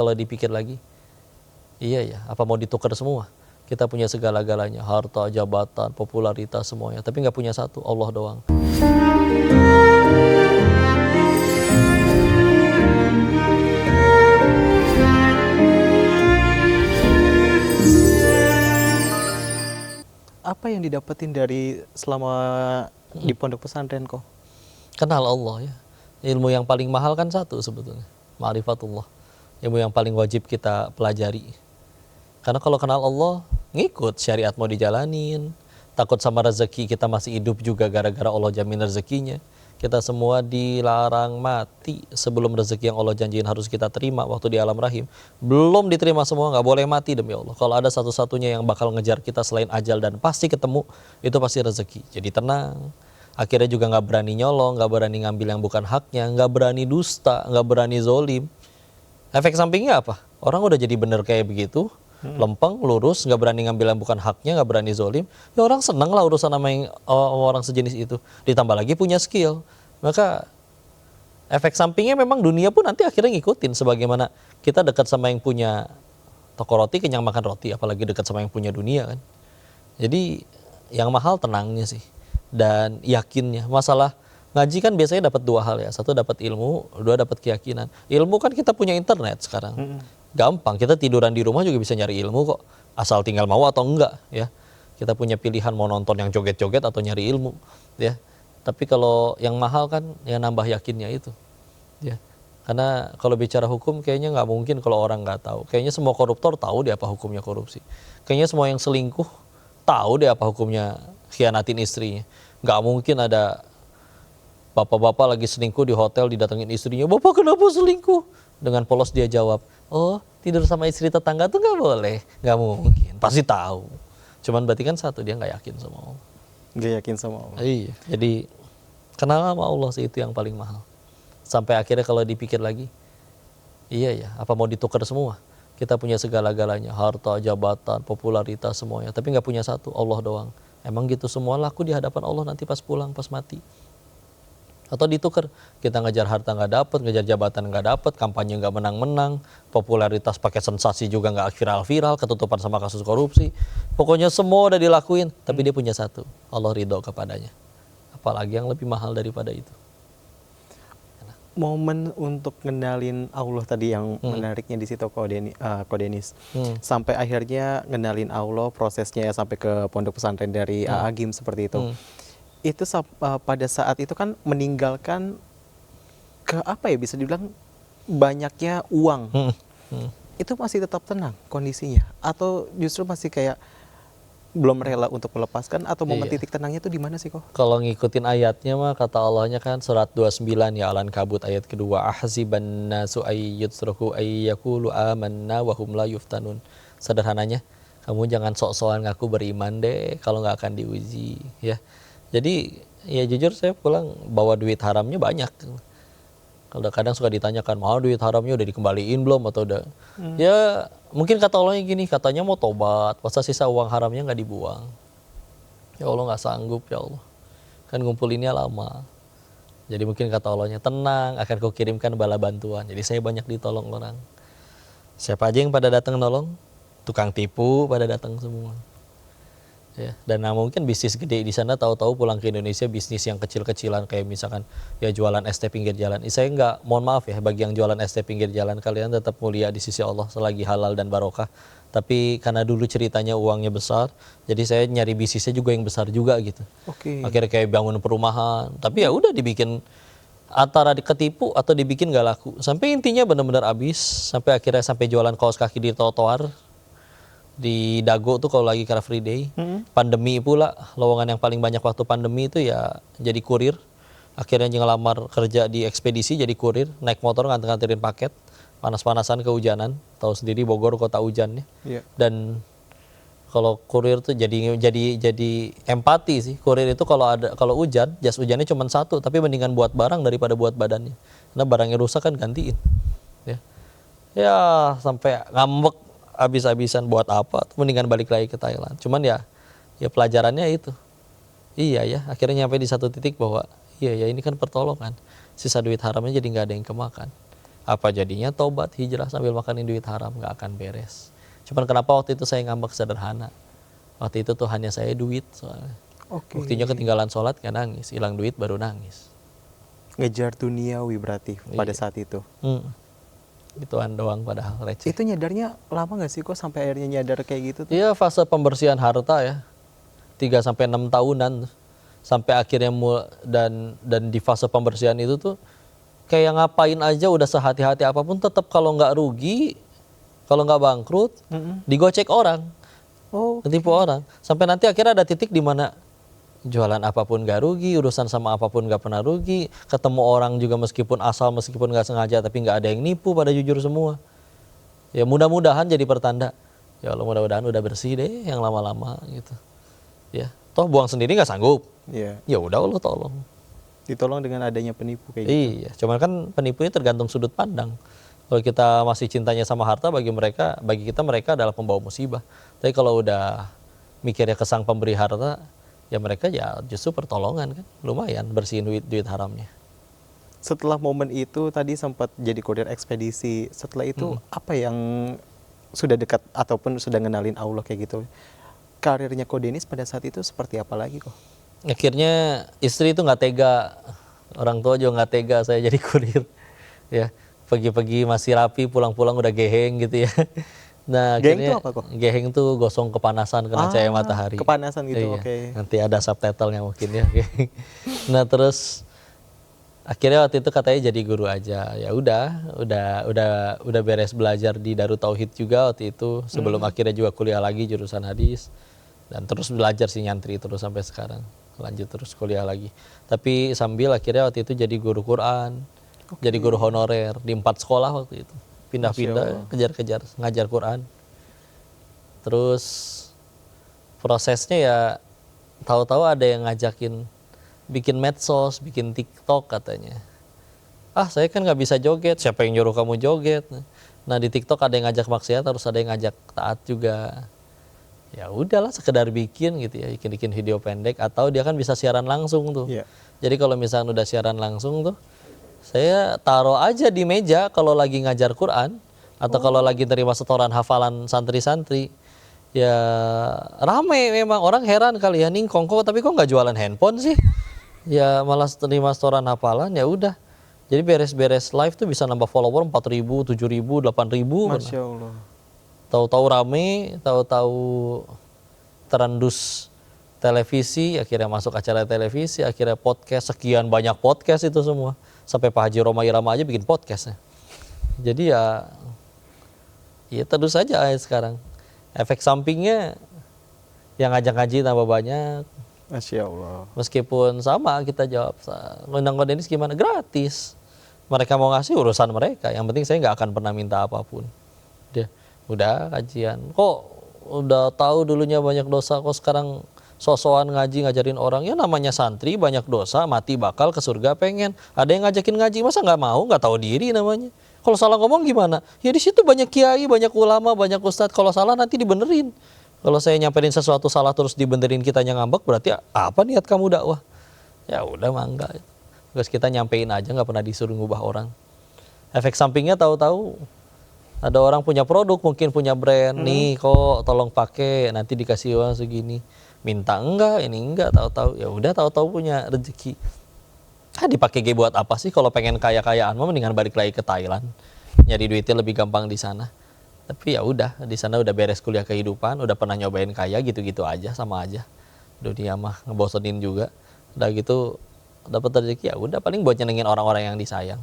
Kalau dipikir lagi, iya ya, apa mau ditukar semua? Kita punya segala-galanya, harta, jabatan, popularitas, semuanya. Tapi nggak punya satu, Allah doang. Apa yang didapetin dari selama di pondok pesantren kok? Kenal Allah ya. Ilmu yang paling mahal kan satu sebetulnya, ma'rifatullah. Ilmu yang paling wajib kita pelajari. Karena kalau kenal Allah, ngikut syariat mau dijalanin. Takut sama rezeki, kita masih hidup juga gara-gara Allah jamin rezekinya. Kita semua dilarang mati sebelum rezeki yang Allah janjiin harus kita terima waktu di alam rahim. Belum diterima semua, nggak boleh mati demi Allah. Kalau ada satu-satunya yang bakal ngejar kita selain ajal dan pasti ketemu, itu pasti rezeki. Jadi tenang. Akhirnya juga nggak berani nyolong, nggak berani ngambil yang bukan haknya, nggak berani dusta, nggak berani zolim. Efek sampingnya apa? Orang udah jadi bener kayak begitu, lempeng, lurus, nggak berani ngambil yang bukan haknya, nggak berani zolim. Ya orang seneng lah urusan sama orang sejenis itu. Ditambah lagi punya skill. Maka efek sampingnya memang dunia pun nanti akhirnya ngikutin. Sebagaimana kita dekat sama yang punya toko roti, kenyang makan roti. Apalagi dekat sama yang punya dunia kan. Jadi yang mahal tenangnya sih. Dan yakinnya. Masalah ngaji kan biasanya dapat dua hal ya. Satu dapat ilmu, dua dapat keyakinan. Ilmu kan kita punya internet sekarang. Gampang, kita tiduran di rumah juga bisa nyari ilmu kok. Asal tinggal mau atau enggak ya. Kita punya pilihan mau nonton yang joget-joget atau nyari ilmu ya. Tapi kalau yang mahal kan ya nambah yakinnya itu ya. Karena kalau bicara hukum kayaknya nggak mungkin kalau orang nggak tahu. Kayaknya semua koruptor tahu deh apa hukumnya korupsi. Kayaknya semua yang selingkuh tahu deh apa hukumnya khianatin istrinya. Nggak mungkin ada bapak-bapak lagi selingkuh di hotel didatengin istrinya, "Bapak kenapa selingkuh?" Dengan polos dia jawab, "Oh tidur sama istri tetangga tuh nggak boleh." Nggak mungkin, pasti tahu. Cuman berarti kan satu, dia nggak yakin sama Allah. Nggak yakin sama Allah. Iya, jadi kenal sama Allah sih itu yang paling mahal. Sampai akhirnya kalau dipikir lagi, iya ya, apa mau ditukar semua? Kita punya segala-galanya, harta, jabatan, popularitas, semuanya. Tapi nggak punya satu, Allah doang. Emang gitu semua laku di hadapan Allah nanti pas pulang, pas mati. Atau ditukar, kita ngejar harta nggak dapet, ngejar jabatan nggak dapet, kampanye nggak menang-menang, popularitas pakai sensasi juga nggak viral-viral, ketutupan sama kasus korupsi. Pokoknya semua udah dilakuin, tapi dia punya satu, Allah ridho kepadanya. Apalagi yang lebih mahal daripada itu. Momen untuk ngenalin Allah tadi yang menariknya di situ Ko Denis. Sampai akhirnya ngenalin Allah, prosesnya ya sampai ke pondok pesantren dari Agim seperti itu. Itu pada saat itu kan meninggalkan ke apa ya, bisa dibilang banyaknya uang. Itu masih tetap tenang kondisinya atau justru masih kayak belum rela untuk melepaskan, atau momen titik tenangnya itu di mana sih kok? Kalau ngikutin ayatnya mah kata Allahnya kan surat 29 ya, Al-Ankabut ayat kedua, ahsiban nasu ayyutraku ayyakulu amanna wa hum la yuftanun. Sederhananya, kamu jangan sok-sokan ngaku beriman deh kalau nggak akan diuji ya. Jadi ya jujur saya pulang bawa duit haramnya banyak. Kalau kadang suka ditanyakan, mau duit haramnya udah dikembaliin belum atau udah? Ya mungkin kata Allahnya gini, katanya mau tobat, masa sisa uang haramnya nggak dibuang? Ya Allah nggak sanggup ya Allah, kan ngumpulinnya lama. Jadi mungkin kata Allahnya, tenang, akan kukirimkan bala bantuan. Jadi saya banyak ditolong orang. Siapa aja yang pada datang nolong, tukang tipu pada datang semua. Ya, dan mungkin bisnis gede di sana tahu-tahu pulang ke Indonesia bisnis yang kecil-kecilan kayak misalkan ya jualan es teh pinggir jalan. Saya nggak, mohon maaf ya bagi yang jualan es teh pinggir jalan, kalian tetap mulia di sisi Allah selagi halal dan barokah. Tapi karena dulu ceritanya uangnya besar, jadi saya nyari bisnisnya juga yang besar juga gitu. Akhirnya kayak bangun perumahan, tapi ya udah dibikin antara ketipu atau dibikin nggak laku. Sampai intinya benar-benar habis, sampai akhirnya sampai jualan kaos kaki di trotoar. Di Dago tuh kalau lagi Car Free Day, pandemi pula, lowongan yang paling banyak waktu pandemi itu ya jadi kurir. Akhirnya ngelamar kerja di ekspedisi jadi kurir, naik motor nganter-nganterin paket, panas-panasan kehujanan, tahu sendiri Bogor kota hujan ya. Dan kalau kurir tuh jadi empati sih. Kurir itu kalau hujan, jas hujannya cuma satu, tapi mendingan buat barang daripada buat badannya. Karena barangnya rusak kan gantiin. Ya sampai ngambek habis-habisan buat apa, mendingan balik lagi ke Thailand. Cuman ya pelajarannya itu. Iya ya, akhirnya nyampe di satu titik bahwa iya ya ini kan pertolongan. Sisa duit haramnya jadi nggak ada yang kemakan. Apa jadinya tobat hijrah sambil makanin duit haram, nggak akan beres. Cuman kenapa waktu itu saya ngambek sederhana, waktu itu tuh hanya saya duit soalnya. Oke. Buktinya ketinggalan sholat nggak nangis, hilang duit baru nangis. Ngejar duniawi berarti pada Iya. saat itu. Gituan doang padahal receh. Itu nyadarnya lama nggak sih kok sampai akhirnya nyadar kayak gitu tuh? Iya, fase pembersihan harta ya, 3-6 tahunan sampai akhirnya dan di fase pembersihan itu tuh kayak ngapain aja udah sehati-hati apapun tetap kalau nggak rugi, kalau nggak bangkrut, digocek orang, Oh, ketipu orang. Sampai nanti akhirnya ada titik di mana jualan apapun nggak rugi, urusan sama apapun nggak pernah rugi, ketemu orang juga meskipun asal, meskipun nggak sengaja, tapi nggak ada yang nipu, pada jujur semua. Ya mudah-mudahan jadi pertanda. Ya Allah, mudah-mudahan udah bersih deh yang lama-lama gitu. Ya, toh buang sendiri nggak sanggup. iya. Ya udah Allah tolong. Ditolong dengan adanya penipu kayak gitu. Iya, cuman kan penipunya tergantung sudut pandang. Kalau kita masih cintanya sama harta, bagi kita mereka adalah pembawa musibah. Tapi kalau udah mikirnya ke sang pemberi harta, ya mereka ya justru pertolongan kan, lumayan bersihin duit haramnya. Setelah momen itu tadi sempat jadi kodir ekspedisi. Setelah itu apa yang sudah dekat ataupun sudah ngenalin Allah kayak gitu? Karirnya Ko Denis pada saat itu seperti apa lagi kok? Akhirnya istri itu nggak tega, orang tua juga nggak tega saya jadi kurir. Ya, pagi-pagi masih rapi, pulang-pulang udah geheng gitu ya. Nah, Geheng akhirnya tuh apa kok? geheng tuh gosong kepanasan kena cahaya matahari. Kepanasan gitu, Iya, oke. nanti ada subtitlenya mungkin ya. Nah, terus akhirnya waktu itu katanya jadi guru aja. Ya udah beres belajar di Darut Tauhid juga waktu itu, sebelum akhirnya juga kuliah lagi jurusan hadis. Dan terus belajar sih, nyantri terus sampai sekarang. Lanjut terus kuliah lagi. Tapi sambil akhirnya waktu itu jadi guru Quran. Jadi guru honorer di 4 sekolah waktu itu. Pindah-pindah, kejar-kejar ngajar Quran. Terus prosesnya ya tahu-tahu ada yang ngajakin bikin medsos, bikin TikTok katanya. Ah, saya kan nggak bisa joget, siapa yang nyuruh kamu joget? Nah, di TikTok ada yang ngajak maksiat, harus ada yang ngajak taat juga. Ya udahlah, sekedar bikin gitu ya, bikin video pendek, atau dia kan bisa siaran langsung tuh. Iya. Jadi kalau misalnya udah siaran langsung tuh, saya taruh aja di meja kalau lagi ngajar Quran atau kalau lagi terima setoran hafalan santri-santri. Ya rame memang, orang heran kali ya, nih kongko tapi kok nggak jualan handphone sih? Ya malah terima setoran hafalan, ya udah. Jadi beres-beres live tuh bisa nambah follower 4.000, 7.000, 8.000. Masya Allah. Tahu-tahu rame, tahu-tahu terendus televisi, akhirnya masuk acara televisi, akhirnya podcast, sekian banyak podcast itu semua. Sampai Pak Haji Roma Irama aja bikin podcastnya. Jadi ya terus saja sekarang. Efek sampingnya yang ngajak ngaji tambah banyak. Masya Allah. Meskipun sama kita jawab, ngundang Ko Denis gimana? Gratis. Mereka mau ngasih urusan mereka. Yang penting saya nggak akan pernah minta apapun. Dia udah kajian. Kok udah tahu dulunya banyak dosa, kok sekarang sosokan ngaji ngajarin orang? Ya namanya santri banyak dosa, mati bakal ke surga pengen. Ada yang ngajakin ngaji, masa nggak mau? Nggak tahu diri namanya. Kalau salah ngomong gimana? Ya di situ banyak kiai, banyak ulama, banyak ustadz. Kalau salah nanti dibenerin. Kalau saya nyamperin sesuatu salah terus dibenerin kitanya ngambek, berarti apa niat kamu dakwah? Ya udah mangga. Terus kita nyampein aja, nggak pernah disuruh ngubah orang. Efek sampingnya tahu-tahu ada orang punya produk, mungkin punya brand, nih kok tolong pakai, nanti dikasih uang segini. Minta enggak, ini enggak, tahu-tahu ya udah, tahu-tahu punya rezeki. Dipakai buat apa sih? Kalau pengen kaya-kayaan mah mendingan balik lagi ke Thailand. Nyari duitnya lebih gampang di sana. Tapi ya udah, di sana udah beres kuliah kehidupan, udah pernah nyobain kaya, gitu-gitu aja, sama aja. Dunia mah ngebosenin juga. Udah gitu dapat rezeki, ya udah paling buat nyenengin orang-orang yang disayang.